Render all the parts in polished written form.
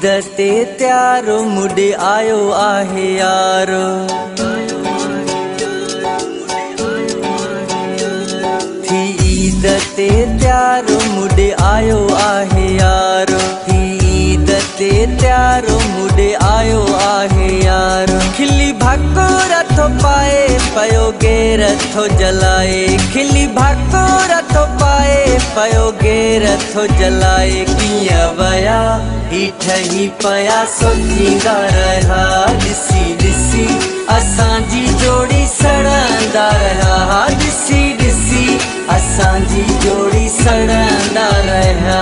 ईद ते त्यारो मुड़े आयो आहे यारो। थी ईद ते त्यारो मुड़े आयो आहे यारो। थी ईद ते त्यारो मुड़े आयो आहे यारो। खिली भाको रथो पाए पयो गेर थो जलाए। खिली भाको रथो पाए पयो गेर थो जलाए। किया वया हीठ ही पया सोचींदा रहा। ॾिसी ॾिसी असांजी जोड़ी सड़ंदा रहा। ॾिसी ॾिसी असांजी जोड़ी सड़ंदा रहा।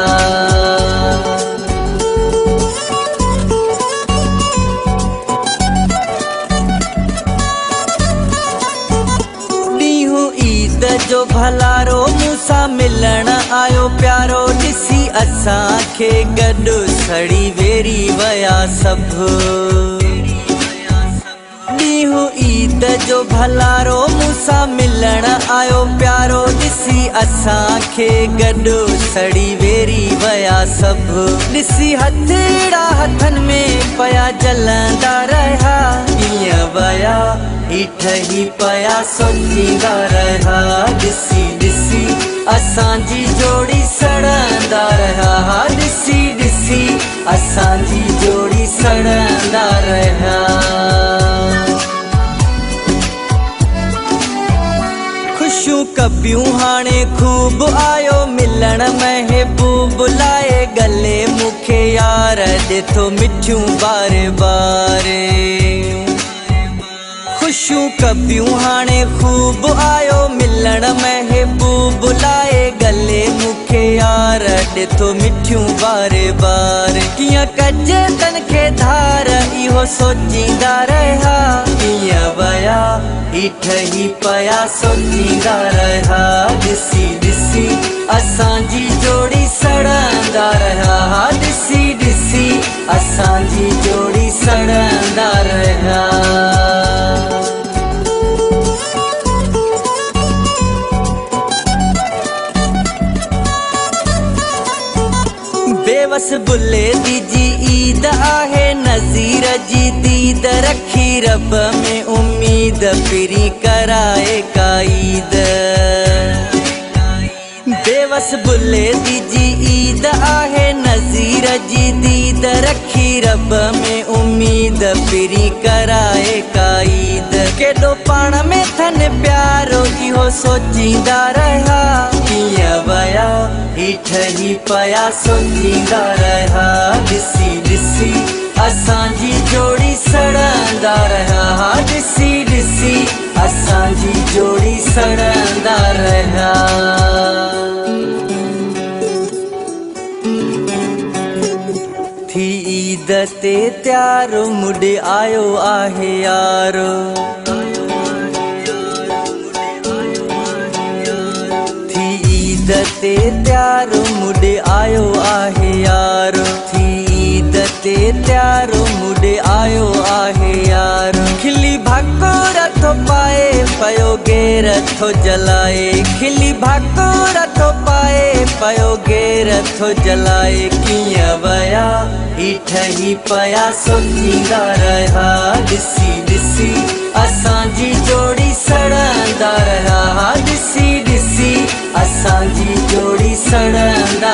ईद जो भलारो मूंसा मिलण आयो प्यारो। ॾिसी असांखे गॾु सड़ी वेरी वया सभु। ॾींहुं ईद जो भलारो मूंसा मिलण आयो प्यारो। ॾिसी असांखे गॾु सड़ी वेरी वया सभु। ॾिसी हथेड़ा हथन में पया जलंदा रहा। कीअं वया हीठ ही पया सोचींदा रहा। ॾिसी ॾिसी असांजी जोड़ी सड़ंदा रहा। ॾिसी ॾिसी असांजी जोड़ी सड़ंदा रहा। खुशियूं कबियूं हाणे खूब आयो मिलण महबूब लाए। गले मूंखे यार ॾिठो मिठियूं बारे बारे। खुशियूं कबियूं हाणे खूब आयो मिलण महबूब लाए। गले मूंखे यार ॾिठो मिठियूं बारे बारे। कीअं कजे तन खे धार इहो सोचींदा रहा। कीअं वया हीठ ही पया सोचींदा रहा। ॾिसी ॾिसी असांजी जोड़ी सड़ंदा रहा। ॾिसी ॾिसी असांजी जोड़ी सड़ंदा रहा। बेवस बुले दी जी ईद आहे। नज़ीर जी दीद रखी रब में उम्मीद फिरी कराए का ईद। बेवस बुले दी जी ईद आहे। नज़ीर जी दीद रखी रब में उम्मीद फिरी कराए का ईद। केॾो पाण में थन प्यारो इहो सोचींदा रहा। कीअं वया हीठ ही पया सोचींदा रहा। ॾिसी ॾिसी असांजी जोड़ी सड़ंदा रहा। ॾिसी ॾिसी असांजी जोड़ी सड़ंदा रहा। थी ईद ते त्यारो मुड़े आयो आहे यारो। थी ईद ते त्यारो मुड़े आयो आहे यारो। थी ईद ते त्यारो मुड़े आयो आहे यारो। खिली भाको रथो पाए पयो गेर थो जलाए। खिली भाको रथो पाए पयो गेर थो जलाए। कीअं वया हीठ ही पया सोचींदा रहा। ॾिसी ॾिसी असांजी जोड़ी सड़ंदा रहा। ॾिसी ॾिसी असांजी जोड़ी सड़ंदा